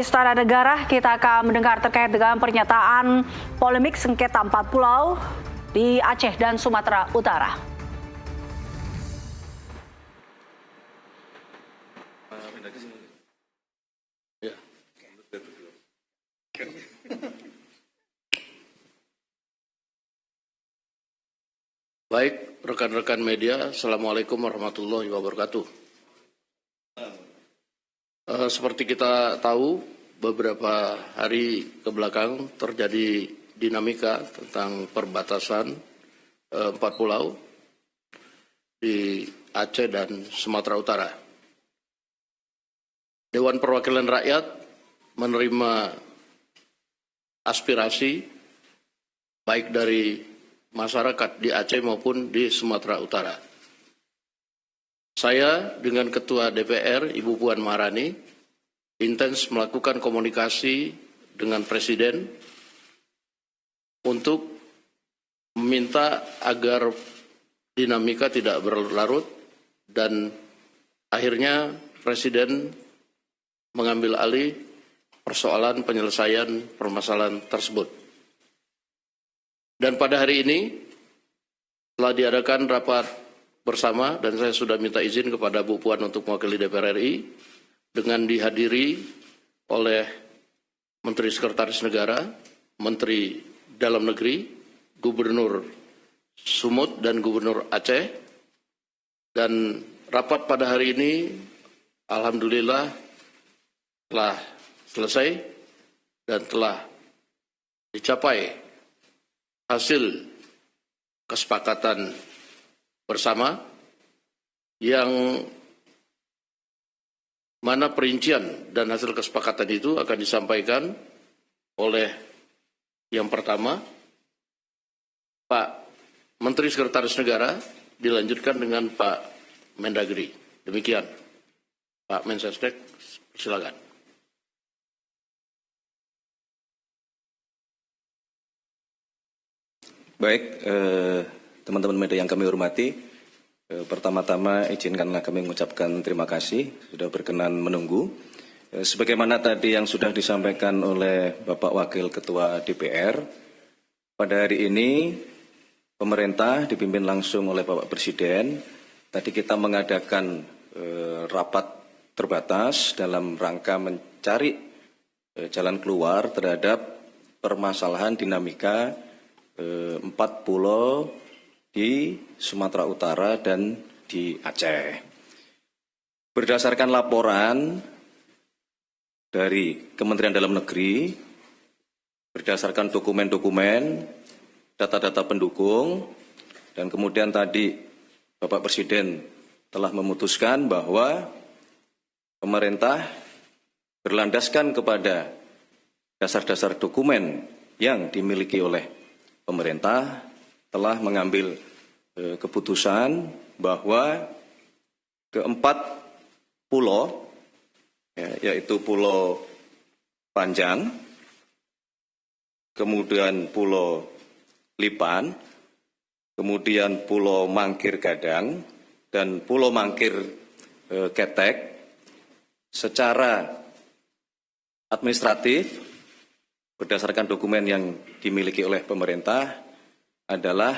Istana Negara, kita akan mendengar terkait dengan pernyataan polemik sengketa 4 pulau di Aceh dan Sumatera Utara. Baik, rekan-rekan media, Assalamualaikum warahmatullahi wabarakatuh. Seperti kita tahu, beberapa hari kebelakang terjadi dinamika tentang perbatasan 4 pulau di Aceh dan Sumatera Utara. Dewan Perwakilan Rakyat menerima aspirasi baik dari masyarakat di Aceh maupun di Sumatera Utara. Saya dengan Ketua DPR, Ibu Puan Maharani, intens melakukan komunikasi dengan Presiden untuk meminta agar dinamika tidak berlarut dan akhirnya Presiden mengambil alih persoalan penyelesaian permasalahan tersebut. Dan pada hari ini telah diadakan rapat bersama dan saya sudah minta izin kepada Bu Puan untuk mewakili DPR RI dengan dihadiri oleh Menteri Sekretaris Negara, Menteri Dalam Negeri, Gubernur Sumut dan Gubernur Aceh. Dan rapat pada hari ini alhamdulillah telah selesai dan telah dicapai hasil kesepakatan bersama yang mana perincian dan hasil kesepakatan itu akan disampaikan oleh yang pertama Pak Menteri Sekretaris Negara, dilanjutkan dengan Pak Mendagri. Demikian. Pak Mensesnek, silakan. Baik, teman-teman media yang kami hormati, pertama-tama izinkanlah kami mengucapkan terima kasih sudah berkenan menunggu. Sebagaimana tadi yang sudah disampaikan oleh Bapak Wakil Ketua DPR, pada hari ini pemerintah dipimpin langsung oleh Bapak Presiden. Tadi kita mengadakan rapat terbatas dalam rangka mencari jalan keluar terhadap permasalahan dinamika 4 pulau di Sumatera Utara dan di Aceh. Berdasarkan laporan dari Kementerian Dalam Negeri, berdasarkan dokumen-dokumen, data-data pendukung, dan kemudian tadi Bapak Presiden telah memutuskan bahwa pemerintah berlandaskan kepada dasar-dasar dokumen yang dimiliki oleh pemerintah telah mengambil keputusan bahwa keempat pulau, yaitu Pulau Panjang, kemudian Pulau Lipan, kemudian Pulau Mangkir Gadang, dan Pulau Mangkir Ketek, secara administratif berdasarkan dokumen yang dimiliki oleh pemerintah adalah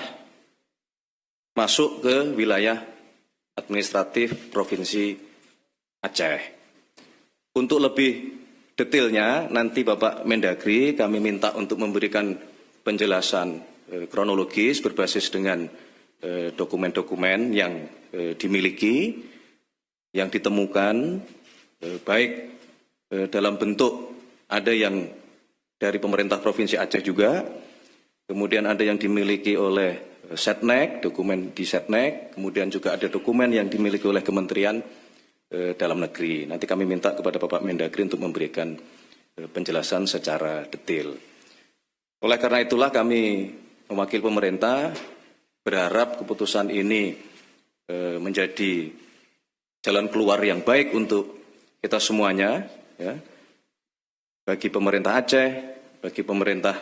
masuk ke wilayah administratif Provinsi Aceh. Untuk lebih detailnya, nanti Bapak Mendagri kami minta untuk memberikan penjelasan kronologis berbasis dengan dokumen-dokumen yang dimiliki, yang ditemukan, baik dalam bentuk ada yang dari pemerintah Provinsi Aceh juga, kemudian ada yang dimiliki oleh Setnek, dokumen di Setnek, kemudian juga ada dokumen yang dimiliki oleh Kementerian Dalam Negeri. Nanti kami minta kepada Bapak Mendagri untuk memberikan penjelasan secara detail. Oleh karena itulah kami mewakili pemerintah berharap keputusan ini menjadi jalan keluar yang baik untuk kita semuanya, ya, bagi pemerintah Aceh, bagi pemerintah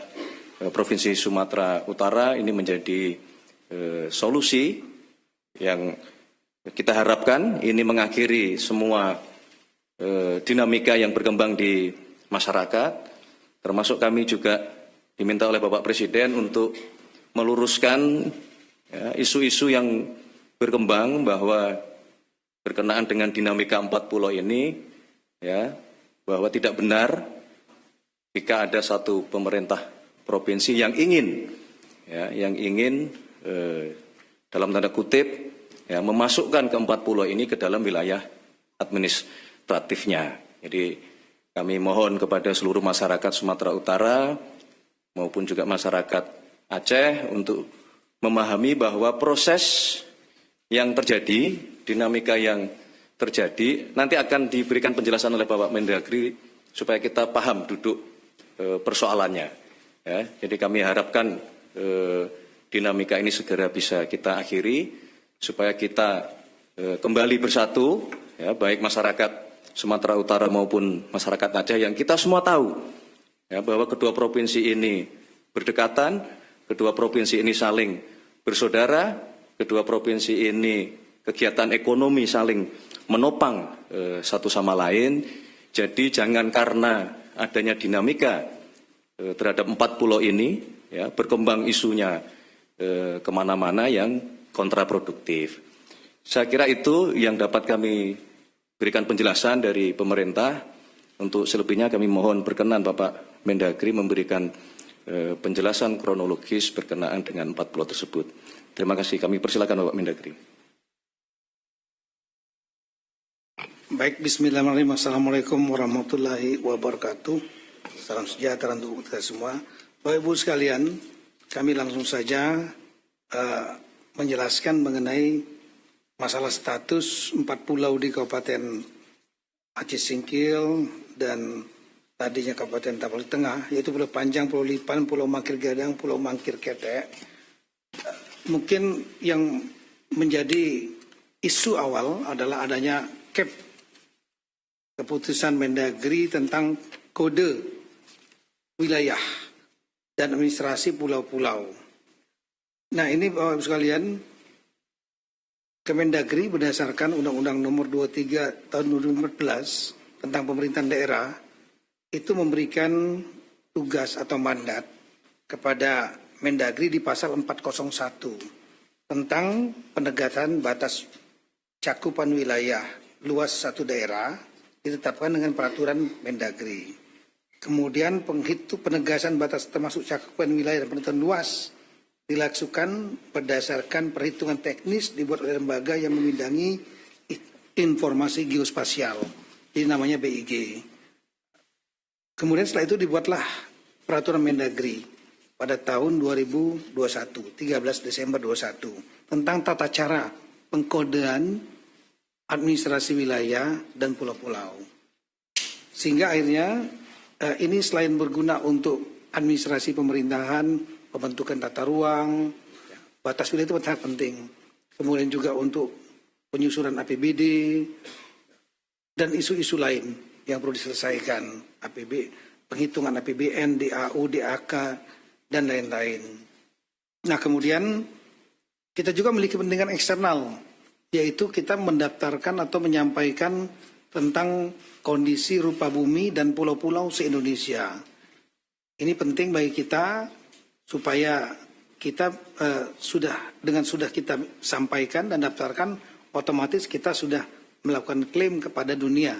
Provinsi Sumatera Utara. Ini menjadi solusi yang kita harapkan ini mengakhiri semua dinamika yang berkembang di masyarakat, termasuk kami juga diminta oleh Bapak Presiden untuk meluruskan isu-isu yang berkembang bahwa berkenaan dengan dinamika 4 pulau ini, bahwa tidak benar jika ada satu pemerintah provinsi yang ingin dalam tanda kutip memasukkan ke 4 pulau ini ke dalam wilayah administratifnya. Jadi kami mohon kepada seluruh masyarakat Sumatera Utara maupun juga masyarakat Aceh untuk memahami bahwa proses yang terjadi, dinamika yang terjadi, nanti akan diberikan penjelasan oleh Bapak Mendagri supaya kita paham duduk persoalannya. Jadi kami harapkan dinamika ini segera bisa kita akhiri supaya kita kembali bersatu, baik masyarakat Sumatera Utara maupun masyarakat Aceh yang kita semua tahu bahwa kedua provinsi ini berdekatan, kedua provinsi ini saling bersaudara, kedua provinsi ini kegiatan ekonomi saling menopang satu sama lain. Jadi jangan karena adanya dinamika terhadap 4 pulau ini berkembang isunya kemana-mana yang kontraproduktif. Saya kira itu yang dapat kami berikan penjelasan dari pemerintah. Untuk selebihnya kami mohon berkenan Bapak Mendagri memberikan penjelasan kronologis berkenaan dengan 4 pulau tersebut. Terima kasih. Kami persilakan Bapak Mendagri. Baik, bismillahirrahmanirrahim. Assalamualaikum warahmatullahi wabarakatuh. Salam sejahtera untuk kita semua. Bapak Ibu sekalian, kami langsung saja menjelaskan mengenai masalah status 4 pulau di Kabupaten Aceh Singkil dan tadinya Kabupaten Tapal Tengah, yaitu Pulau Panjang, Pulau Lipan, Pulau Mangkir Gadang, Pulau Mangkir Ketek. Mungkin yang menjadi isu awal adalah adanya keputusan Mendagri tentang kode wilayah dan administrasi pulau-pulau. Nah, ini Bapak Ibu sekalian, Kemendagri berdasarkan Undang-Undang Nomor 23 Tahun 2014 tentang pemerintahan daerah itu memberikan tugas atau mandat kepada Mendagri di pasal 401 tentang penegakan batas cakupan wilayah luas satu daerah ditetapkan dengan peraturan Mendagri. Kemudian penegasan batas termasuk cakupan wilayah dan penentuan luas dilakukan berdasarkan perhitungan teknis dibuat oleh lembaga yang membidangi informasi geospasial, ini namanya BIG. Kemudian setelah itu dibuatlah peraturan Mendagri pada tahun 2021, 13 Desember 2021, tentang tata cara pengkodean administrasi wilayah dan pulau-pulau. Sehingga akhirnya ini selain berguna untuk administrasi pemerintahan, pembentukan tata ruang, batas wilayah itu sangat penting. Kemudian juga untuk penyusunan APBD dan isu-isu lain yang perlu diselesaikan, penghitungan APBN, DAU, DAK, dan lain-lain. Nah, kemudian kita juga memiliki kepentingan eksternal, yaitu kita mendaftarkan atau menyampaikan tentang kondisi rupa bumi dan pulau-pulau se-Indonesia. Ini penting bagi kita supaya kita sudah kita sampaikan dan daftarkan, otomatis kita sudah melakukan klaim kepada dunia.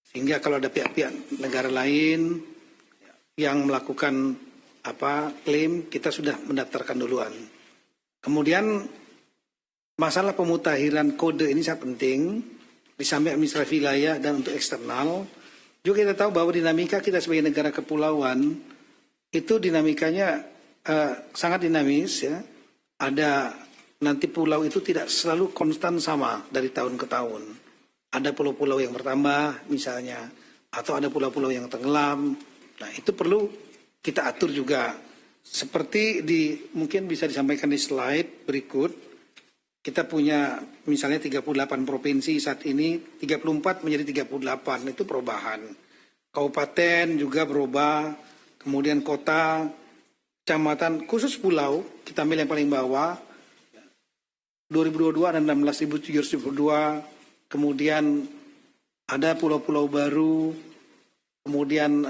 Sehingga kalau ada pihak-pihak negara lain yang melakukan klaim, kita sudah mendaftarkan duluan. Kemudian masalah pemutakhiran kode ini sangat penting di samping administrasi wilayah dan untuk eksternal. Juga kita tahu bahwa dinamika kita sebagai negara kepulauan itu dinamikanya sangat dinamis ya. Ada nanti pulau itu tidak selalu konstan sama dari tahun ke tahun. Ada pulau-pulau yang bertambah misalnya, atau ada pulau-pulau yang tenggelam. Nah, itu perlu kita atur juga. Seperti mungkin bisa disampaikan di slide berikut. Kita punya misalnya 38 provinsi saat ini, 34 menjadi 38, itu perubahan. Kabupaten juga berubah, kemudian kota, kecamatan, khusus pulau, kita ambil yang paling bawah, 2022 ada 16.702, kemudian ada pulau-pulau baru, kemudian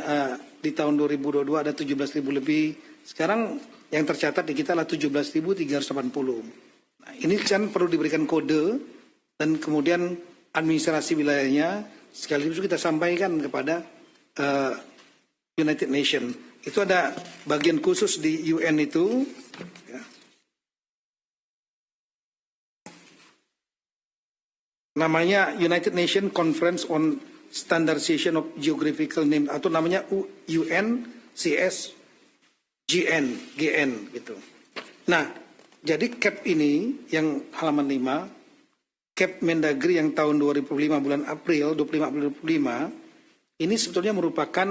di tahun 2022 ada 17.000 lebih. Sekarang yang tercatat di kita adalah 17.380. Nah, ini kan perlu diberikan kode dan kemudian administrasi wilayahnya sekaligus kita sampaikan kepada United Nations. Itu ada bagian khusus di UN itu. Ya. Namanya United Nations Conference on Standardization of Geographical Name atau namanya UNCSGN gitu. Nah, jadi CAP ini yang halaman 5, CAP Mendagri yang tahun 2005 bulan April 25 ini sebetulnya merupakan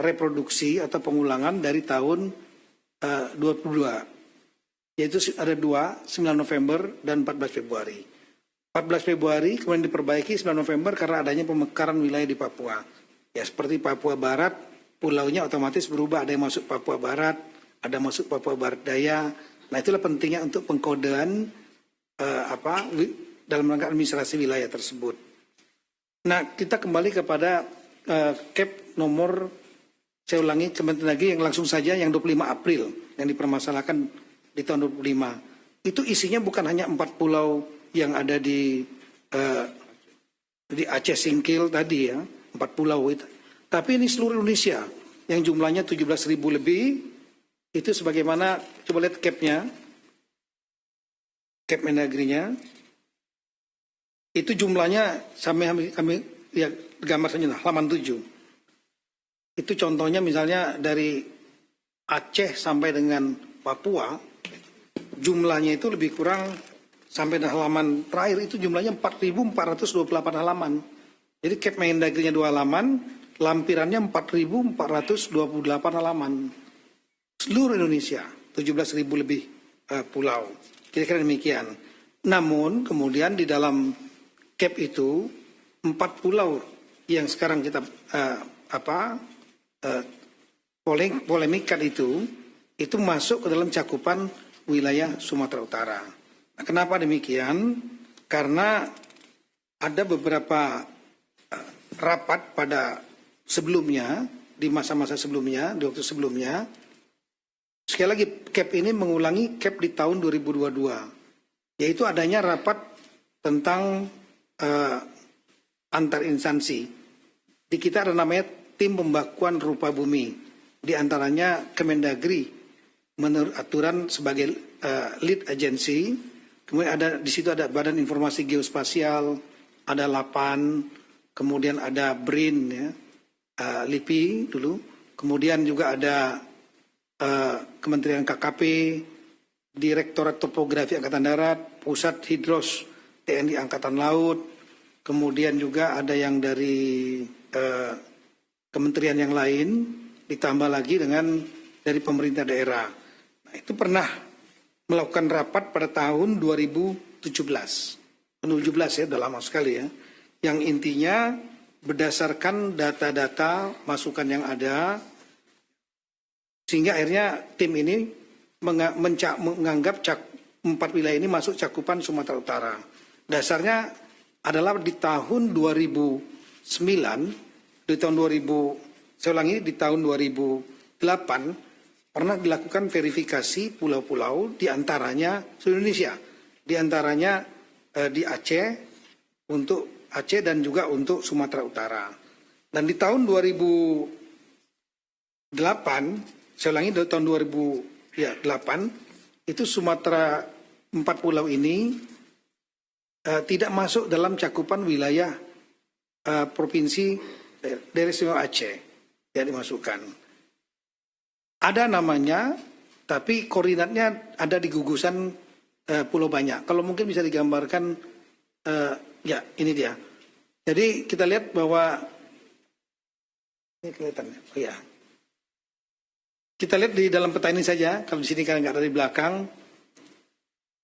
reproduksi atau pengulangan dari tahun 22. Yaitu ada 9 November dan 14 Februari. 14 Februari kemudian diperbaiki 9 November karena adanya pemekaran wilayah di Papua. Ya seperti Papua Barat, pulaunya otomatis berubah, ada yang masuk Papua Barat, ada masuk Papua Barat Daya. Nah itulah pentingnya untuk pengkodean dalam rangka administrasi wilayah tersebut. Nah kita kembali kepada CAP nomor, saya ulangi sebentar lagi yang langsung saja yang 25 April yang dipermasalahkan di tahun 25. Itu isinya bukan hanya 4 pulau yang ada di Aceh Singkil tadi ya, 4 pulau itu. Tapi ini seluruh Indonesia yang jumlahnya 17.000 lebih. Itu sebagaimana, coba lihat CAP-nya, CAP Mendagrinya. Itu jumlahnya sampai kami ya gambar saja halaman 7. Itu contohnya misalnya dari Aceh sampai dengan Papua, jumlahnya itu lebih kurang sampai di halaman terakhir itu jumlahnya 4.428 halaman. Jadi CAP Mendagrinya 2 halaman, lampirannya 4.428 halaman. Seluruh Indonesia, 17.000 lebih pulau. Kira-kira demikian. Namun kemudian di dalam CAP itu 4 pulau yang sekarang kita polemikkan itu masuk ke dalam cakupan wilayah Sumatera Utara. Nah, kenapa demikian? Karena ada beberapa rapat pada sebelumnya, di masa-masa sebelumnya, di waktu sebelumnya. Sekali lagi, CAP ini mengulangi CAP di tahun 2022, yaitu adanya rapat tentang antar instansi. Di kita ada namanya Tim Pembakuan Rupa Bumi, di antaranya Kemendagri menurut aturan sebagai lead agency. Kemudian di situ ada Badan Informasi Geospasial, ada LAPAN, kemudian ada BRIN, ya, LIPI dulu, kemudian juga ada Kementerian KKP, Direktorat Topografi Angkatan Darat, Pusat Hidros TNI Angkatan Laut, kemudian juga ada yang dari kementerian yang lain, ditambah lagi dengan dari pemerintah daerah. Nah, itu pernah melakukan rapat pada tahun 2017 ya, udah lama sekali ya, yang intinya berdasarkan data-data masukan yang ada, sehingga akhirnya tim ini menganggap 4 wilayah ini masuk cakupan Sumatera Utara. Dasarnya adalah di tahun 2009, di tahun 2000, saya ulangi, di tahun 2008 pernah dilakukan verifikasi pulau-pulau di antaranya seluruh Indonesia, di antaranya di Aceh, untuk Aceh dan juga untuk Sumatera Utara. Dan di tahun 2008, saya ulangi, di tahun 2008 itu Sumatera 4 pulau ini tidak masuk dalam cakupan wilayah provinsi Daerah Istimewa Aceh yang dimasukkan. Ada namanya, tapi koordinatnya ada di gugusan Pulau Banyak. Kalau mungkin bisa digambarkan, ya ini dia. Jadi kita lihat bahwa ini kelihatan, oh ya. Kita lihat di dalam peta ini saja. Kalau di sini kan nggak ada di belakang.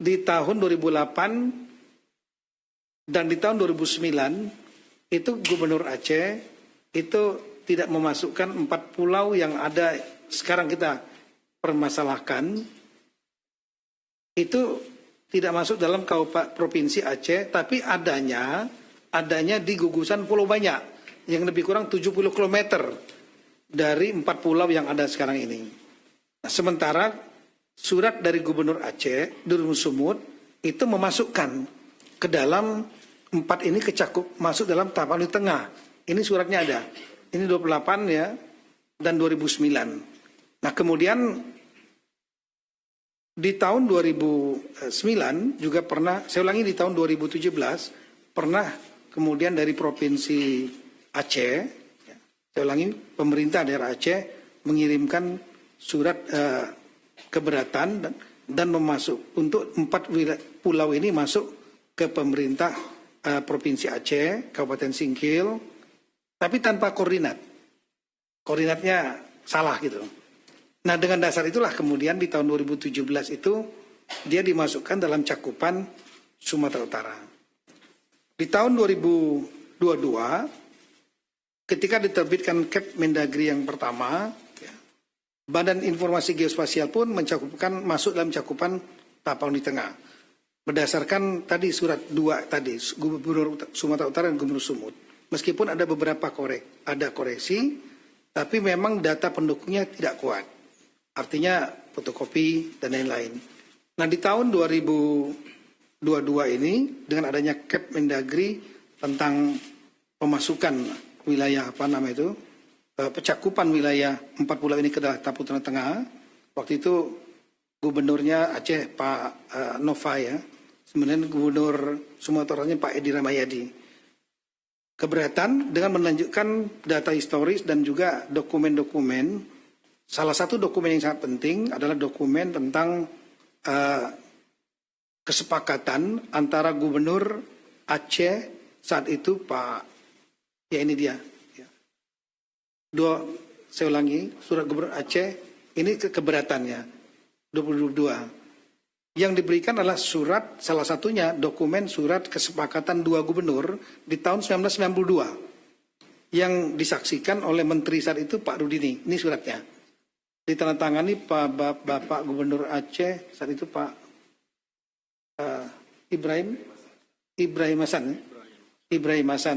Di tahun 2008 dan di tahun 2009 itu Gubernur Aceh itu tidak memasukkan 4 pulau yang ada sekarang kita permasalahkan, itu tidak masuk dalam Provinsi Aceh, tapi adanya di gugusan Pulau Banyak. yang lebih kurang 70 km dari 4 pulau yang ada sekarang ini. Nah, sementara surat dari Gubernur Aceh, Durun Sumut, itu memasukkan ke dalam 4 ini masuk dalam tahapan di tengah. Ini suratnya ada. Ini 28 ya, dan 2009. Nah, kemudian di tahun 2009 juga pernah, saya ulangi di tahun 2017, pernah kemudian dari Provinsi Aceh, ya, saya ulangi, pemerintah daerah Aceh mengirimkan surat keberatan dan memasuk untuk 4 pulau ini masuk ke pemerintah Provinsi Aceh, Kabupaten Singkil, tapi tanpa koordinat. Koordinatnya salah gitu. Nah, dengan dasar itulah kemudian di tahun 2017 itu dia dimasukkan dalam cakupan Sumatera Utara. Di tahun 2022 ketika diterbitkan Kep Mendagri yang pertama, ya, Badan Informasi Geospasial pun masuk dalam cakupan tahapan di tengah. Berdasarkan tadi surat 2 tadi, Gubernur Sumatera Utara dan Gubernur Sumut. Meskipun ada beberapa koreksi, tapi memang data pendukungnya tidak kuat. Artinya fotokopi dan lain-lain. Nah, di tahun 2022 ini dengan adanya Kep Mendagri tentang pemasukan wilayah pencakupan wilayah 4 pulau ini ke Tapu Tengah. Waktu itu gubernurnya Aceh Pak Nova ya. Sebenarnya gubernur Sumatera Utara Pak Edi Ramayadi. Keberatan dengan menunjukkan data historis dan juga dokumen-dokumen. Salah satu dokumen yang sangat penting adalah dokumen tentang kesepakatan antara Gubernur Aceh saat itu Pak, ya ini dia. Ya. Saya ulangi, surat Gubernur Aceh, ini keberatannya, 2022. Yang diberikan adalah surat, salah satunya dokumen surat kesepakatan 2 gubernur di tahun 1992. Yang disaksikan oleh Menteri saat itu Pak Rudini, ini suratnya. Ditandatangani Bapak Gubernur Aceh saat itu Pak Ibrahim Hasan.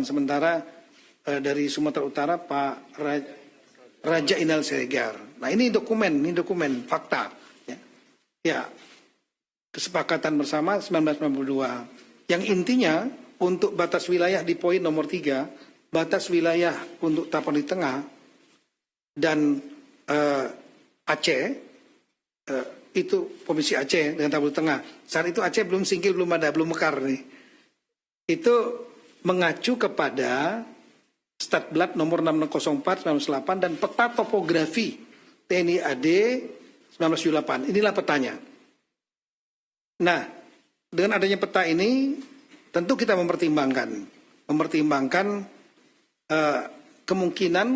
Sementara dari Sumatera Utara Pak Raja Inal Siregar. Nah, ini dokumen fakta. Ya, kesepakatan bersama 1992. Yang intinya untuk batas wilayah di poin nomor 3, batas wilayah untuk tahapan di tengah dan Aceh, itu Provinsi Aceh dengan Tapu Tengah. Saat itu Aceh belum Singkil, belum mekar nih. Itu mengacu kepada Statblad nomor 6604/1998 dan peta topografi TNI AD 1978. Inilah petanya. Nah, dengan adanya peta ini tentu kita mempertimbangkan kemungkinan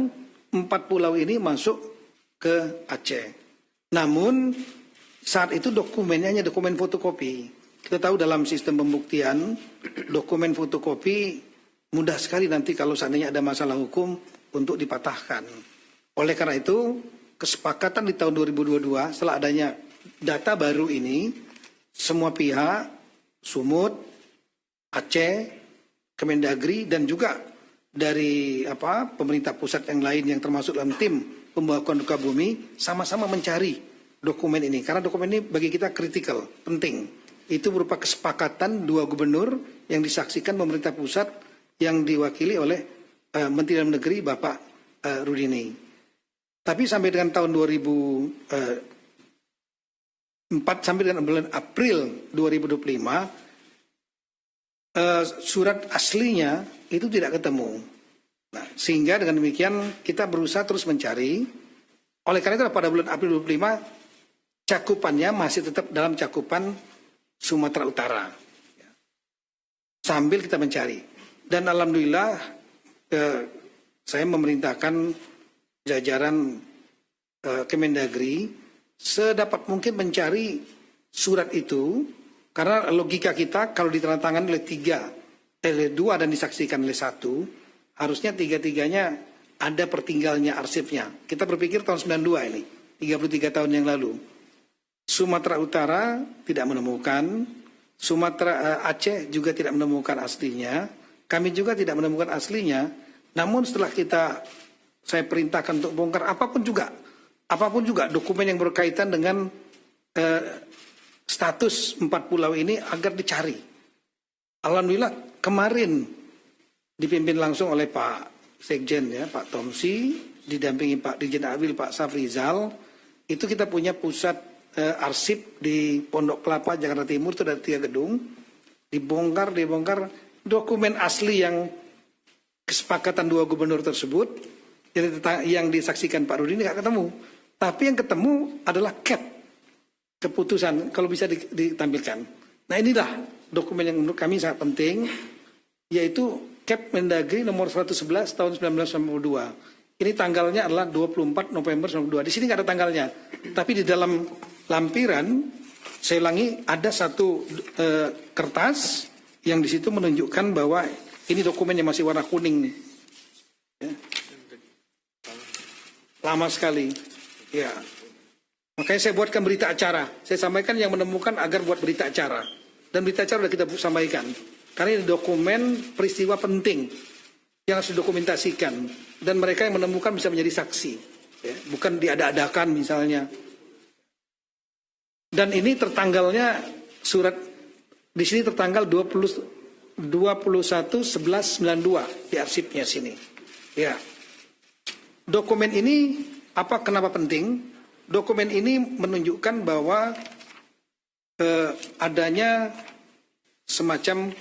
4 pulau ini masuk ke Aceh. Namun saat itu dokumennya hanya dokumen fotokopi. Kita tahu dalam sistem pembuktian dokumen fotokopi mudah sekali nanti kalau seandainya ada masalah hukum untuk dipatahkan. Oleh karena itu kesepakatan di tahun 2022 setelah adanya data baru ini, semua pihak Sumut, Aceh, Kemendagri dan juga dari pemerintah pusat yang lain yang termasuk dalam tim pembahasan duka bumi sama-sama mencari dokumen ini karena dokumen ini bagi kita kritikal, penting. Itu berupa kesepakatan 2 gubernur yang disaksikan pemerintah pusat yang diwakili oleh Menteri Dalam Negeri Bapak Rudini. Tapi sampai dengan tahun 2004 sampai dengan bulan April 2025 surat aslinya itu tidak ketemu. Nah, sehingga dengan demikian kita berusaha terus mencari. Oleh karena itu pada bulan April 2025 cakupannya masih tetap dalam cakupan Sumatera Utara. Sambil kita mencari. Dan alhamdulillah saya memerintahkan jajaran Kemendagri sedapat mungkin mencari surat itu karena logika kita kalau ditandatangani oleh 2 dan disaksikan oleh 1 harusnya 3-3-nya ada pertinggalnya arsipnya. Kita berpikir tahun 92 ini, 33 tahun yang lalu. Sumatera Utara tidak menemukan, Aceh juga tidak menemukan aslinya, kami juga tidak menemukan aslinya, Namun setelah saya perintahkan untuk bongkar apapun juga dokumen yang berkaitan dengan status 4 pulau ini agar dicari. Alhamdulillah kemarin dipimpin langsung oleh Pak Sekjen ya, Pak Tomsi, didampingi Pak Dirjen Awil, Pak Safrizal, itu kita punya pusat arsip di Pondok Kelapa, Jakarta Timur, itu ada 3 gedung, dibongkar dokumen asli yang kesepakatan 2 gubernur tersebut, yang disaksikan Pak Rudi ini nggak ketemu, tapi yang ketemu adalah cap keputusan, kalau bisa ditampilkan. Nah inilah dokumen yang menurut kami sangat penting, yaitu Cap Mendagri nomor 111 tahun 1992. Ini tanggalnya adalah 24 November 1992. Di sini nggak ada tanggalnya, tapi di dalam lampiran, saya ulangi, ada satu kertas yang di situ menunjukkan bahwa ini dokumen yang masih warna kuning nih. Ya. Lama sekali. Ya. Makanya saya buatkan berita acara. Saya sampaikan yang menemukan agar buat berita acara. Dan berita acara sudah kita sampaikan. Karena ini dokumen peristiwa penting yang harus didokumentasikan. Dan mereka yang menemukan bisa menjadi saksi. Ya, bukan diada-adakan misalnya. Dan ini tertanggalnya surat di sini tertanggal 21/11/92 di arsipnya sini. Ya. Dokumen ini kenapa penting? Dokumen ini menunjukkan bahwa adanya semacam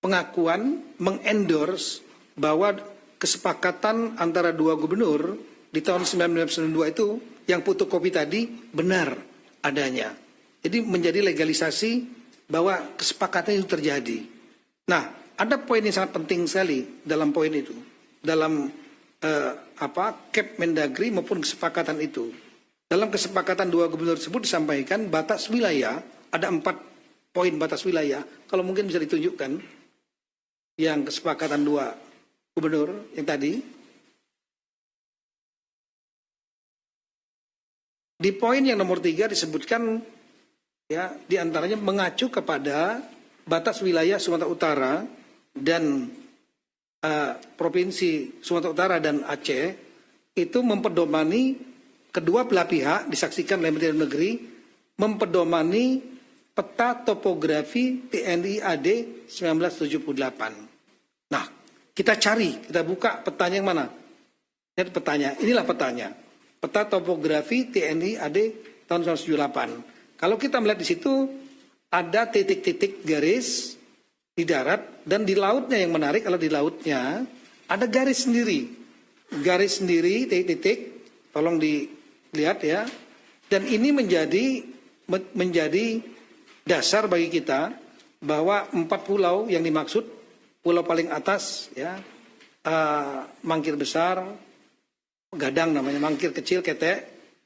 pengakuan, mengendorse bahwa kesepakatan antara 2 gubernur di tahun 1992 itu yang fotokopi tadi benar adanya. Jadi menjadi legalisasi bahwa kesepakatan itu terjadi. Nah, ada poin yang sangat penting sekali dalam poin itu, dalam Cap Mendagri maupun kesepakatan itu. Dalam kesepakatan 2 gubernur tersebut disampaikan batas wilayah, ada 4 poin batas wilayah. Kalau mungkin bisa ditunjukkan yang kesepakatan 2 gubernur yang tadi. Di poin yang nomor 3 disebutkan ya, diantaranya mengacu kepada batas wilayah Sumatera Utara dan Provinsi Sumatera Utara dan Aceh itu mempedomani kedua belah pihak disaksikan oleh Menteri Dalam Negeri mempedomani peta topografi TNI AD 1978. Nah, kita buka petanya yang mana? Lihat petanya, inilah petanya. Peta topografi TNI AD tahun 1978. Kalau kita melihat di situ ada titik-titik garis di darat dan di lautnya. Yang menarik kalau di lautnya ada garis sendiri, titik-titik, tolong dilihat ya. Dan ini menjadi dasar bagi kita bahwa 4 pulau yang dimaksud, pulau paling atas ya, Mangkir Besar, Gadang namanya, Mangkir Kecil, Ketek,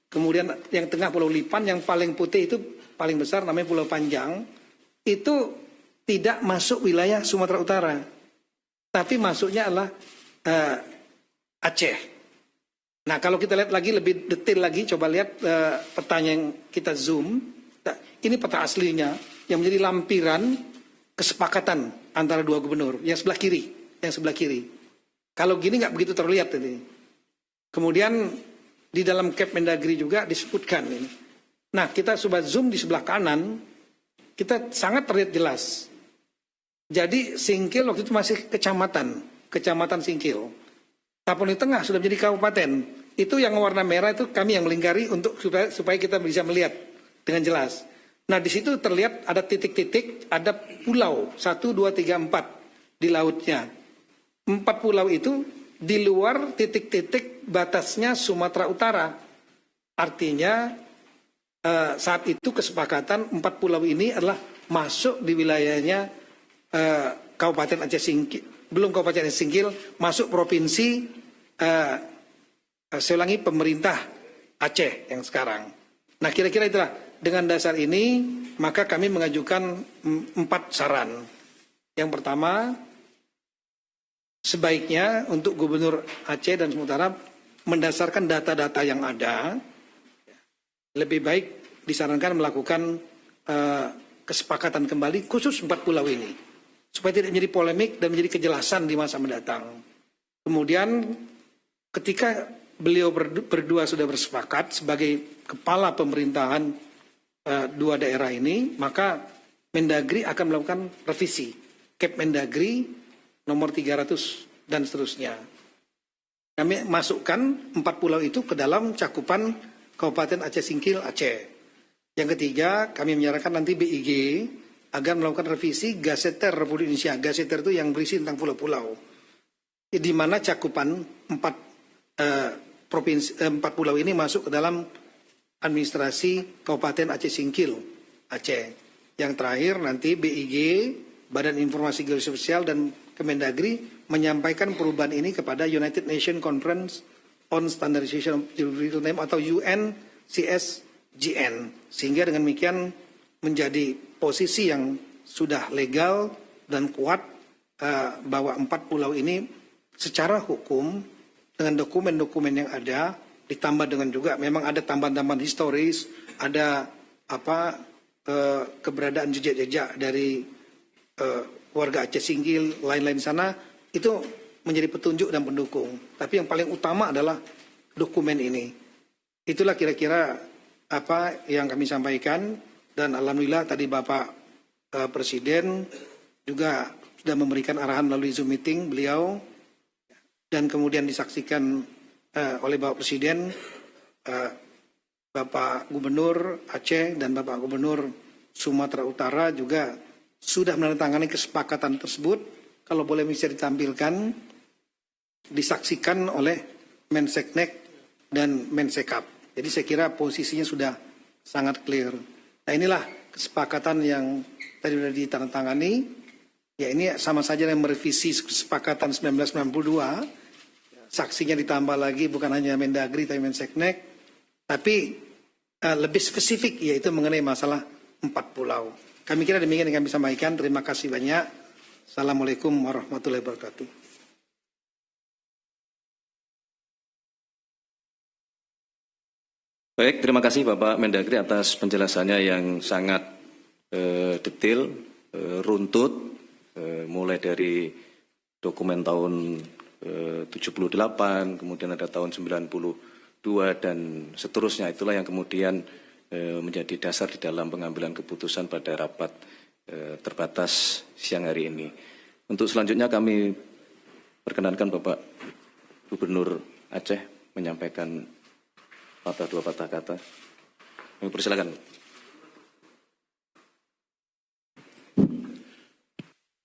kemudian yang tengah Pulau Lipan, yang paling putih itu paling besar namanya Pulau Panjang, itu tidak masuk wilayah Sumatera Utara, tapi masuknya adalah Aceh. Nah, kalau kita lihat lagi lebih detail lagi, coba lihat petanya yang kita zoom. Nah, ini peta aslinya yang menjadi lampiran kesepakatan antara 2 gubernur. Yang sebelah kiri. Kalau gini nggak begitu terlihat ini. Kemudian di dalam Cap Mendagri juga disebutkan ini. Nah, kita coba zoom di sebelah kanan, kita sangat terlihat jelas. Jadi Singkil waktu itu masih kecamatan Singkil. Tapon di tengah sudah menjadi kabupaten. Itu yang warna merah itu kami yang melingkari untuk supaya kita bisa melihat dengan jelas. Nah, di situ terlihat ada titik-titik, ada pulau 1, 2, 3, 4 di lautnya. 4 pulau itu di luar titik-titik batasnya Sumatera Utara. Artinya saat itu kesepakatan 4 pulau ini adalah masuk di wilayahnya Kabupaten Aceh Singkil, belum Kabupaten Aceh Singkil, masuk provinsi, saya ulangi, pemerintah Aceh yang sekarang. Nah, kira-kira itulah, dengan dasar ini maka kami mengajukan 4 saran. Yang pertama, sebaiknya untuk Gubernur Aceh dan Sumatera mendasarkan data-data yang ada, lebih baik disarankan melakukan kesepakatan kembali khusus 4 pulau ini, supaya tidak menjadi polemik dan menjadi kejelasan di masa mendatang. Kemudian ketika beliau berdua sudah bersepakat sebagai kepala pemerintahan dua daerah ini, maka Mendagri akan melakukan revisi Kep Mendagri nomor 300 dan seterusnya. Kami masukkan 4 pulau itu ke dalam cakupan Kabupaten Aceh Singkil, Aceh. Yang ketiga, kami menyarankan nanti BIG agar melakukan revisi Gaseter Republik Indonesia. Gaseter itu yang berisi tentang pulau-pulau. Di mana cakupan 4 pulau ini masuk ke dalam administrasi Kabupaten Aceh Singkil, Aceh. Yang terakhir nanti BIG, Badan Informasi Geososial dan Kemendagri menyampaikan perubahan ini kepada United Nations Conference on Standardization of Geographical Name atau UNCSGN. Sehingga dengan demikian menjadi posisi yang sudah legal dan kuat bahwa 4 pulau ini secara hukum dengan dokumen-dokumen yang ada, ditambah dengan juga memang ada tambahan-tambahan historis, ada keberadaan jejak-jejak dari warga Aceh Singkil, lain-lain sana, itu menjadi petunjuk dan pendukung. Tapi yang paling utama adalah dokumen ini. Itulah kira-kira apa yang kami sampaikan, dan alhamdulillah tadi Bapak Presiden juga sudah memberikan arahan melalui Zoom meeting beliau, dan kemudian disaksikan oleh Bapak Presiden, Bapak Gubernur Aceh dan Bapak Gubernur Sumatera Utara juga sudah menandatangani kesepakatan tersebut. Kalau boleh bisa ditampilkan, disaksikan oleh Menseknek dan Mensekap. Jadi saya kira posisinya sudah sangat clear. Nah inilah kesepakatan yang tadi sudah ditandatangani. Ya ini sama saja dengan merevisi kesepakatan 1992. Saksinya ditambah lagi bukan hanya Mendagri tapi Menseknek. Tapi lebih spesifik yaitu mengenai masalah 4 pulau. Kami kira demikian yang kami sampaikan. Terima kasih banyak. Assalamualaikum warahmatullahi wabarakatuh. Baik, terima kasih Bapak Mendagri atas penjelasannya yang sangat detail, runtut, mulai dari dokumen tahun 78, kemudian ada tahun 92 dan seterusnya. Itulah yang kemudian menjadi dasar di dalam pengambilan keputusan pada rapat terbatas siang hari ini. Untuk selanjutnya kami perkenankan Bapak Gubernur Aceh menyampaikan dua patah kata. Kami persilakan.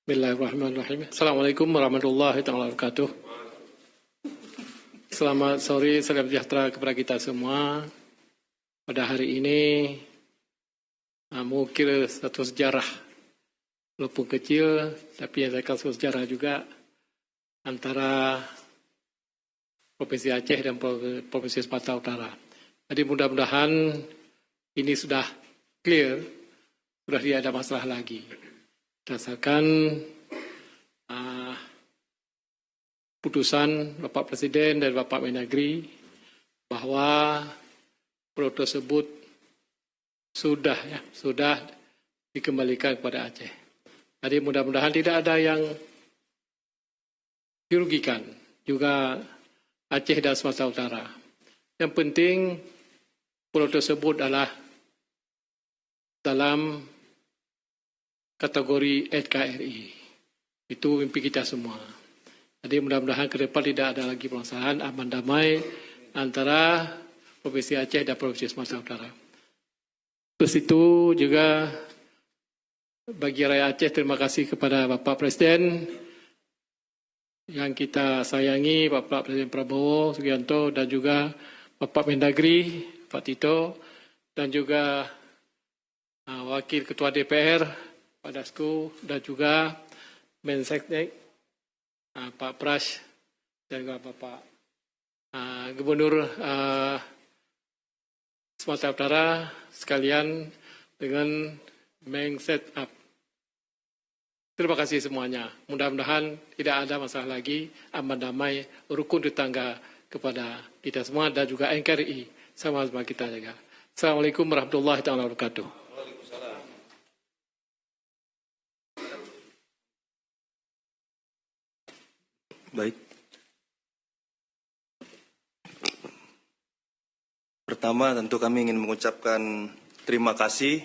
Bismillahirrahmanirrahim. Assalamualaikum warahmatullahi wabarakatuh. Selamat sore, salam sejahtera kepada kita semua. Pada hari ini mungkin satu sejarah, walaupun kecil, tapi yang saya satu sejarah juga antara Provinsi Aceh dan Provinsi Sumatera Utara. Jadi mudah-mudahan ini sudah clear, sudah tidak ada masalah lagi. Berdasarkan putusan Bapak Presiden dan Bapak Mendagri bahwa pulau tersebut sudah dikembalikan kepada Aceh. Jadi mudah-mudahan tidak ada yang dirugikan, juga Aceh dan Sumatera Utara. Yang penting pulau tersebut adalah dalam kategori NKRI. Itu mimpi kita semua. Jadi mudah-mudahan ke depan tidak ada lagi permasalahan, aman damai antara Provinsi Aceh dan Provinsi Sumatera Utara. Terus itu juga bagi rakyat Aceh, terima kasih kepada Bapak Presiden yang kita sayangi, Bapak Presiden Prabowo Subianto, dan juga Bapak Mendagri, Pak Tito, dan juga Wakil Ketua DPR, Pak Dasko, dan juga Menseknek, Pak Pras, dan juga Bapak Gubernur Sumatera Utara sekalian dengan Mensekap. Terima kasih semuanya. Mudah-mudahan tidak ada masalah lagi, aman damai, rukun tetangga kepada kita semua dan juga NKRI sama-sama kita jaga. Assalamualaikum warahmatullahi wabarakatuh. Baik, pertama tentu kami ingin mengucapkan terima kasih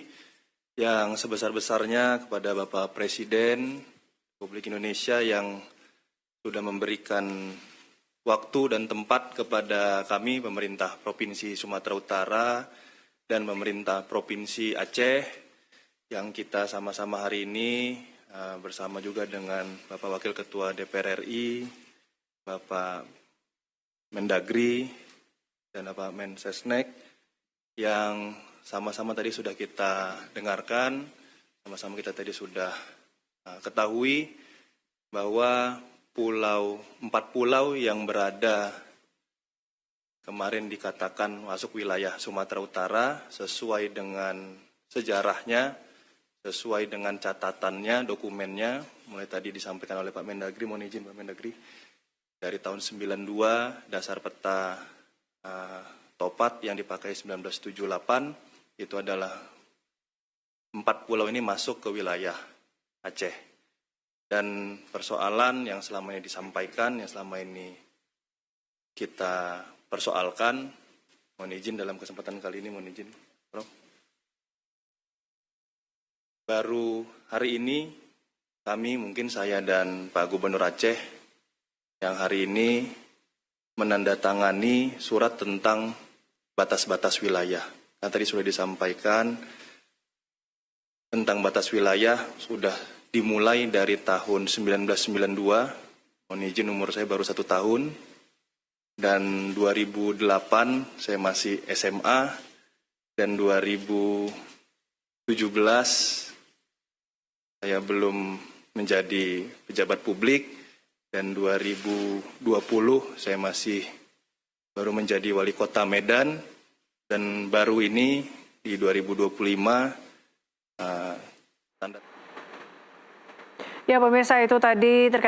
yang sebesar-besarnya kepada Bapak Presiden Republik Indonesia yang sudah memberikan waktu dan tempat kepada kami, pemerintah Provinsi Sumatera Utara dan pemerintah Provinsi Aceh, yang kita sama-sama hari ini bersama juga dengan Bapak Wakil Ketua DPR RI, Bapak Mendagri, dan Bapak Mensesnek, yang sama-sama tadi sudah kita dengarkan, sama-sama kita tadi sudah ketahui bahwa 4 pulau yang berada kemarin dikatakan masuk wilayah Sumatera Utara sesuai dengan sejarahnya, sesuai dengan catatannya, dokumennya, mulai tadi disampaikan oleh Pak Mendagri, mohon izin Pak Mendagri, dari tahun 92, dasar peta Topat yang dipakai 1978, itu adalah 4 pulau ini masuk ke wilayah Aceh. Dan persoalan yang selama ini disampaikan, yang selama ini kita persoalkan, mohon izin dalam kesempatan kali ini, mohon izin, Prof. Baru hari ini, kami mungkin saya dan Pak Gubernur Aceh, yang hari ini menandatangani surat tentang batas-batas wilayah. Nah, tadi sudah disampaikan tentang batas wilayah sudah dimulai dari tahun 1992, mohon izin umur saya baru 1 tahun, dan 2008 saya masih SMA, dan 2017 saya belum menjadi pejabat publik, dan 2020 saya masih baru menjadi wali kota Medan, dan baru ini di 2025 tanda. Ya pemirsa, itu tadi terkait